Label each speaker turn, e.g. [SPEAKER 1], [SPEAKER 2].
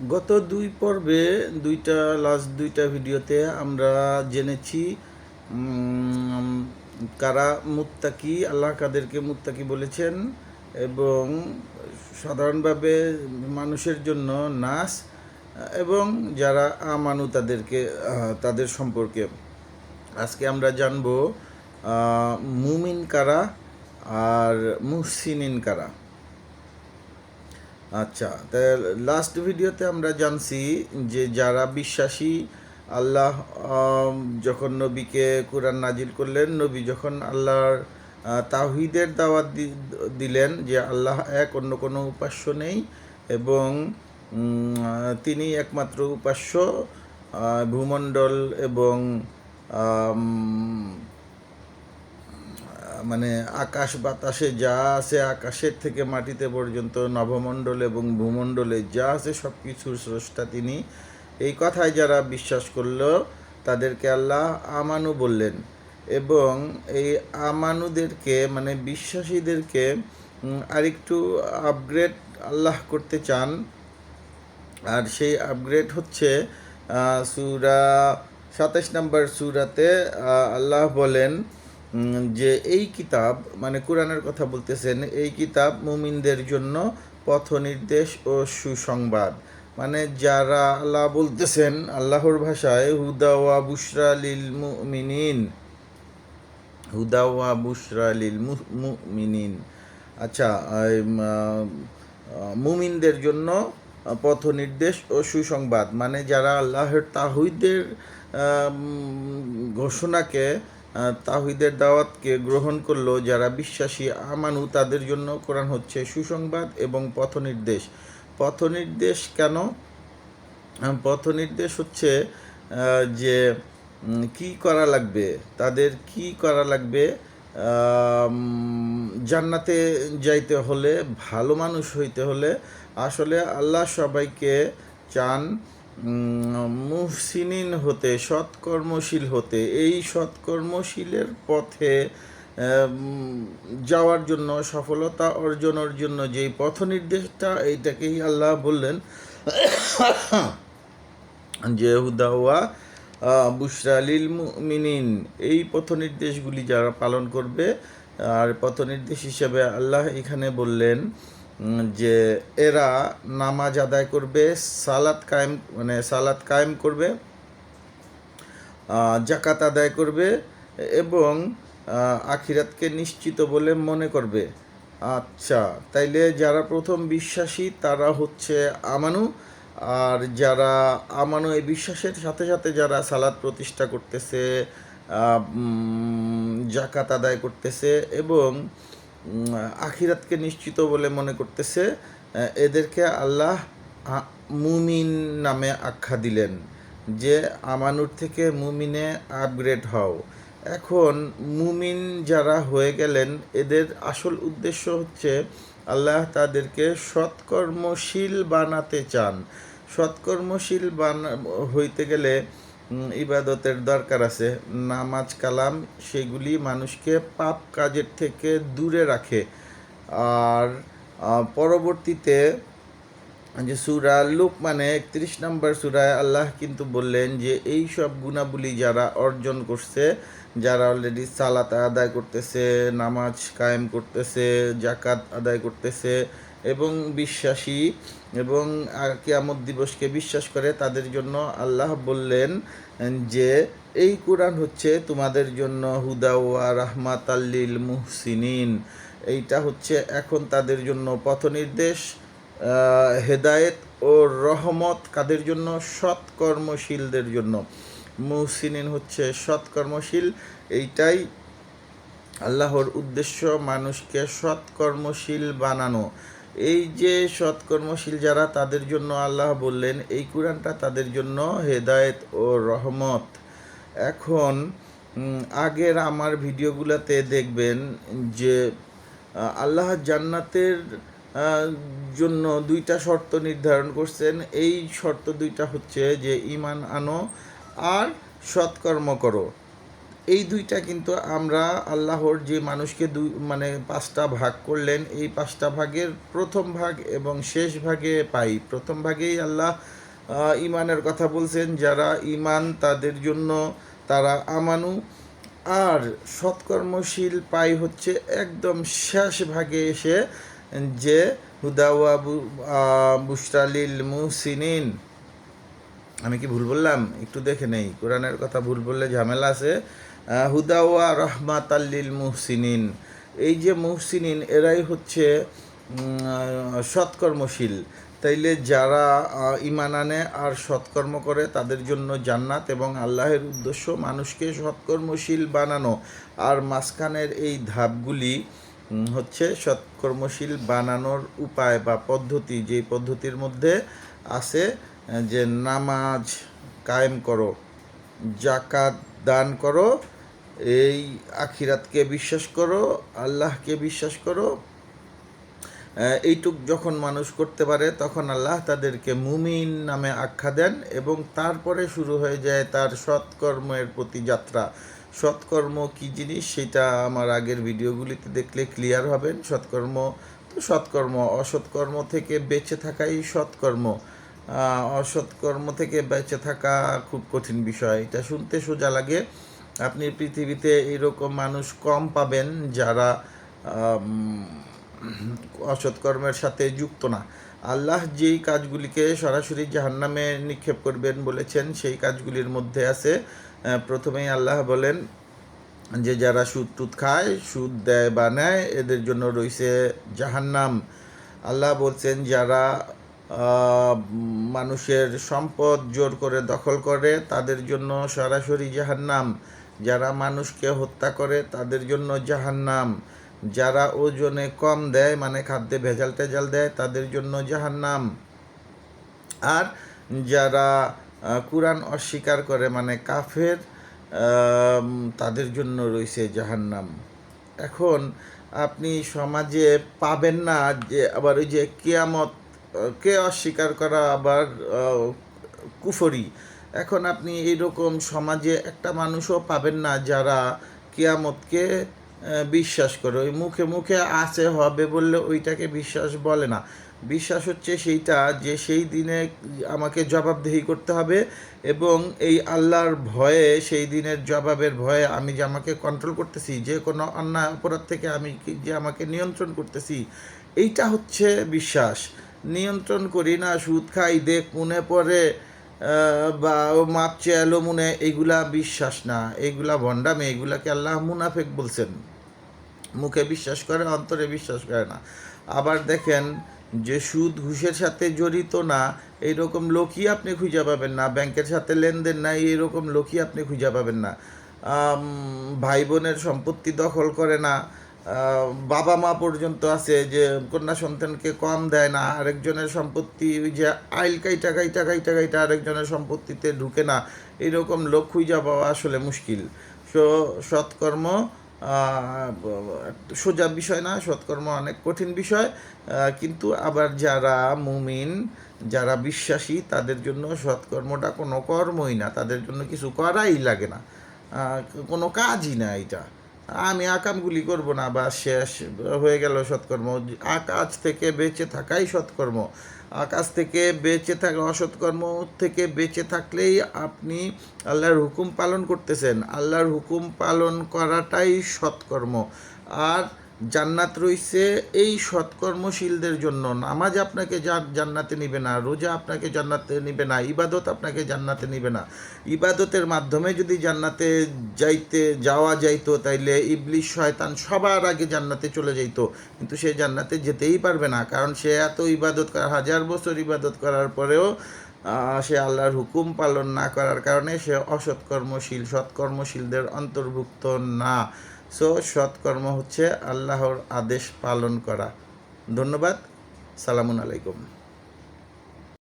[SPEAKER 1] গত দুই পর্বে লাস্ট দুইটা ভিডিওতে আমরা জেনেছি উম, কারা মুত্তাকি, আল্লাহ কাদেরকে মুত্তাকি বলেছেন, এবং সাধারণভাবে মানুষের জন্য নাস, এবং যারা আমানু তাদের সম্পর্কে আজকে আমরা জানব মুমিন কারা আর মুহসিনিন কারা। আচ্ছা, তা লাস্ট ভিডিওতে আমরা জানছি যে যারা বিশ্বাসী, আল্লাহ যখন নবীকে কোরআন নাজিল করলেন, নবী যখন আল্লাহর তাওহীদের দাওয়াত দিলেন যে আল্লাহ এক, অন্য কোনো উপাস্য নেই, এবং তিনি একমাত্র উপাস্য, ভূমণ্ডল এবং আম, মানে আকাশ বাতাসে যা আছে, আকাশের থেকে মাটিতে পর্যন্ত, নভমণ্ডল এবং ভূমণ্ডলে যা আছে সব কিছুর স্রষ্টা তিনি, এই কথায় যারা বিশ্বাস করল তাদেরকে আল্লাহ আমানু বললেন। এবং এই আমানুদেরকে মানে বিশ্বাসীদেরকে আরেকটু আপগ্রেড আল্লাহ করতে চান। আর সেই আপগ্রেড হচ্ছে সূরা ২৭ নম্বর সূরাতে আল্লাহ বলেন যে এই কিতাব, মানে কোরআনের কথা বলতেছেন, এই কিতাব মুমিনদের জন্য পথ নির্দেশ ও সুসংবাদ। মানে যারা, আল্লাহ বলতেছেন আল্লাহর ভাষায়, হুদা ওয়া বুশরা লিল মুমিনিন, হুদা ওয়া বুশরা লিল মুমিনিন। আচ্ছা, মুমিনদের জন্য পথ নির্দেশ ও সুসংবাদ, মানে যারা আল্লাহর তাওহীদের ঘোষণাকে, তাওহীদের দাওয়াতকে গ্রহণ করলো, যারা বিশ্বাসী আমানু, তাদের জন্য কোরআন হচ্ছে সুসংবাদ এবং পথ নির্দেশ। পথ নির্দেশ কেন? পথ নির্দেশ হচ্ছে যে কি করা লাগবে, তাদের কি করা লাগবে। জান্নাতে যাইতে হলে, ভালো মানুষ হইতে হলে আসলে আল্লাহ সবাইকে চান মুহসিনিন হতে, সৎকর্মশীল হতে। এই সৎকর্মশীলের পথে যাওয়ার জন্য, সফলতা অর্জনের জন্য যেই পথ নির্দেশটা, এইটাকেই আল্লাহ বললেন যে হুদাওয়া বুশরা লিল মুমিনিন। এই পথ নির্দেশগুলি যারা পালন করবে, আর পথ নির্দেশ হিসেবে আল্লাহ এখানে বললেন যে এরা নামাজ আদায় করবে, সালাত কায়েম করবে, জাকাত আদায় করবে, এবং আখিরাতকে নিশ্চিত বলে মনে করবে। আচ্ছা, তাইলে যারা প্রথম বিশ্বাসী তারা হচ্ছে আমানু। আর যারা আমানু, এই বিশ্বাসের সাথে সাথে যারা সালাত প্রতিষ্ঠা করতেছে, জাকাত আদায় করতেছে, এবং আখিরাতকে নিশ্চিত বলে মনে করতেছে, এদেরকে আল্লাহ মুমিন নামে আখ্যা দিলেন, যে আমানুর থেকে মুমিনে আপগ্রেড হও। এখন মুমিন যারা হয়ে গেলেন, এদের আসল উদ্দেশ্য হচ্ছে আল্লাহ তাদেরকে সৎকর্মশীল বানাতে চান। সৎকর্মশীল হইতে গেলে ইবাদতের দরকার আছে, নামাজ কালাম, সেগুলি মানুষকে পাপ কাজের থেকে দূরে রাখে। আর পরবর্তীতে যে সূরা লুকমানে ৩১ নম্বর সূরায় আল্লাহ কিন্তু বললেন যে এই সব গুণাবলী যারা অর্জন করছে, যারা অলরেডি সালাত আদায় করতেছে, নামাজ কায়েম করতেছে, জাকাত আদায় করতেছে, এবং বিশ্বাসী এবং কিয়ামত দিবসকে বিশ্বাস করে, তাদের জন্য আল্লাহ বললেন যে এই কোরআন হচ্ছে তোমাদের জন্য হুদা ওয়া রাহমাতাল লিল মুহসিনিন। এইটা হচ্ছে এখন তাদের জন্য পথ নির্দেশ, হেদায়েত ও রহমত। কাদের জন্য? সৎকর্মশীলদের জন্য। মুহসিনিন হচ্ছে সৎকর্মশীল। এইটাই আল্লাহর উদ্দেশ্য, মানুষকে সৎকর্মশীল বানানো। এই যে সৎকর্মশীল যারা, তাদের জন্য আল্লাহ বললেন এই কোরআনটা তাদের জন্য হেদায়েত ও রহমত। এখন আগের আমার ভিডিওগুলোতে দেখবেন যে আল্লাহ জান্নাতের জন্য দুইটা শর্ত নির্ধারণ করছেন। এই শর্ত দুইটা হচ্ছে যে ঈমান আনো আর সৎকর্ম করো। এই দুইটা কিন্তু আমরা আল্লাহর যে মানুষকে মানে 5টা ভাগ করলেন, এই 5টা ভাগের প্রথম ভাগ এবং শেষ ভাগে পাই। প্রথম ভাগেই আল্লাহ ইমানের কথা বলছেন, যারা ইমান তাদের জন্য তারা আমানু। আর সৎকর্মশীল পাই হচ্ছে একদম শেষ ভাগে এসে, যে হুদাওয়া বুশরালিল মুহসিনিন। আমি কি ভুল বললাম? একটু দেখে নেই, কোরআনের কথা ভুল বললে ঝামেলা আছে। হুদাওয়া রহমাতাল্লিল মুহসিনিন, এই যে মুহসিনিন এরাই হচ্ছে সৎকর্মশীল। তাইলে যারা ঈমান আনে আর সৎকর্ম করে তাদের জন্য জান্নাত, এবং আল্লাহের উদ্দেশ্য মানুষকে সৎকর্মশীল বানানো। আর মাঝখানের এই ধাপগুলি হচ্ছে সৎকর্মশীল বানানোর উপায় বা পদ্ধতি, যেই পদ্ধতির মধ্যে আছে যে নামাজ কায়েম করো, জাকাত দান করো, এই আখিরাতকে বিশ্বাস করো, আল্লাহকে বিশ্বাস করো। এইটুক যখন মানুষ করতে পারে তখন আল্লাহ তাদেরকে মুমিন নামে আখ্যা দেন, এবং তারপরে শুরু হয়ে যায় তার সৎকর্মের প্রতি যাত্রা। সৎকর্ম কী জিনিস সেটা আমার আগের ভিডিওগুলিতে দেখলে ক্লিয়ার হবেন। সৎকর্ম তো সৎকর্ম, অসৎকর্ম থেকে বেঁচে থাকাই সৎকর্ম। অসৎকর্ম থেকে বেঁচে থাকা খুব কঠিন বিষয়। এটা শুনতে সোজা লাগে। আপনি পৃথিবীতে এরকম মানুষ কম পাবেন যারা অসৎকর্মের সাথে যুক্ত না। আল্লাহ যেই কাজগুলিকে সরাসরি জাহান্নামে নিক্ষেপ করবেন বলেছেন, সেই কাজগুলির মধ্যে আছে, প্রথমেই আল্লাহ বলেন যে যারা সুদ টুদ খায়, সুদ দেয় বা নেয়, এদের জন্য রয়েছে জাহান্নাম। আল্লাহ বলছেন যারা মানুষের সম্পদ জোর করে দখল করে তাদের জন্য সরাসরি জাহান্নাম। যারা মানুষকে হত্যা করে তাদের জন্য জাহান্নাম। যারা ওজনে কম দেয়, মানে খাদ্যে ভেজাল টেজাল দেয়, তাদের জন্য জাহান্নাম। আর যারা কুরআন অস্বীকার করে, মানে কাফের, তাদের জন্য রয়েছে জাহান্নাম। এখন আপনি সমাজে পাবেন না যে আবার ওই যে কিয়ামত কে অস্বীকার করা আবার কুফরি। এখন আপনি এইরকম সমাজে একটা মানুষও পাবেন না যারা কিয়ামতকে বিশ্বাস করে। ওই মুখে মুখে আছে হবে বললে ওইটাকে বিশ্বাস বলে না। বিশ্বাস হচ্ছে সেইটা যে সেই দিনে আমাকে জবাবদিহি করতে হবে, এবং এই আল্লাহর ভয়ে, সেই দিনের জবাবের ভয়ে আমি যে আমাকে কন্ট্রোল করতেছি, যে কোনো অন্যায় অপরাধ থেকে আমি যে আমাকে নিয়ন্ত্রণ করতেছি, এইটা হচ্ছে বিশ্বাস। নিয়ন্ত্রণ করি না, সুদ খাই, দেখ মনে পড়ে, বা মাপ চেয়ালো মনে, এগুলা বিশ্বাস না, এগুলা ভণ্ডামি। এগুলাকে আল্লাহ মুনাফেক বলছেন। মুখে বিশ্বাস করে, অন্তরে বিশ্বাস করে না। আবার দেখেন যে সুদ ঘুষের সাথে জড়িত না, এইরকম লোকই আপনি খুঁজে পাবেন না। ব্যাংকের সাথে লেনদেন নাই, এইরকম লোকই আপনি খুঁজে পাবেন না। ভাই বোনের সম্পত্তি দখল করে না। বাবা মা পর্যন্ত আছে যে কন্যা সন্তানকে কম দেয় না, আরেকজনের সম্পত্তি ওই যে আইল কাইটা কাইটা কাইটা কাইটা আরেকজনের সম্পত্তিতে ঢুকে না, এইরকম লোক খুঁজে পাওয়া আসলে মুশকিল। সৎকর্ম সোজা বিষয় না, সৎকর্ম অনেক কঠিন বিষয়। কিন্তু আবার যারা মুমিন, যারা বিশ্বাসী, তাদের জন্য সৎকর্মটা কোনো কর্মই না, তাদের জন্য কিছু করাই লাগে না, কোনো কাজই না। এটা আমি আকামগুলি করব না, বা শেষ হয়ে গেল সৎকর্ম। আকাজ থেকে বেঁচে থাকাই সৎকর্ম। আকাশ থেকে বেঁচে থাকা, অসৎকর্ম থেকে বেঁচে থাকলেই আপনি আল্লাহর হুকুম পালন করতেছেন। আল্লাহর হুকুম পালন করাটাই সৎকর্ম। আর জান্নাত রইছে এই সৎকর্মশীলদের জন্য। নামাজ আপনাকে জান্নাতে নিবে না, রোজা আপনাকে জান্নাতে নিবে না, ইবাদত আপনাকে জান্নাতে নিবে না। ইবাদতের মাধ্যমে যদি জান্নাতে যাওয়া যাইতো, তাইলে ইবলিশ শয়তান সবার আগে জান্নাতে চলে যাইতো, কিন্তু সে জান্নাতে যেতেই পারবে না, কারণ সে এত ইবাদত হাজার বছর ইবাদত করার পরেও সে আল্লাহর হুকুম পালন না করার কারণে সে অসৎকর্মশীল, সৎকর্মশীলদের অন্তর্ভুক্ত না। সো সৎকর্ম হচ্ছে আল্লাহর আদেশ পালন করা। ধন্যবাদ। সালামুন আলাইকুম।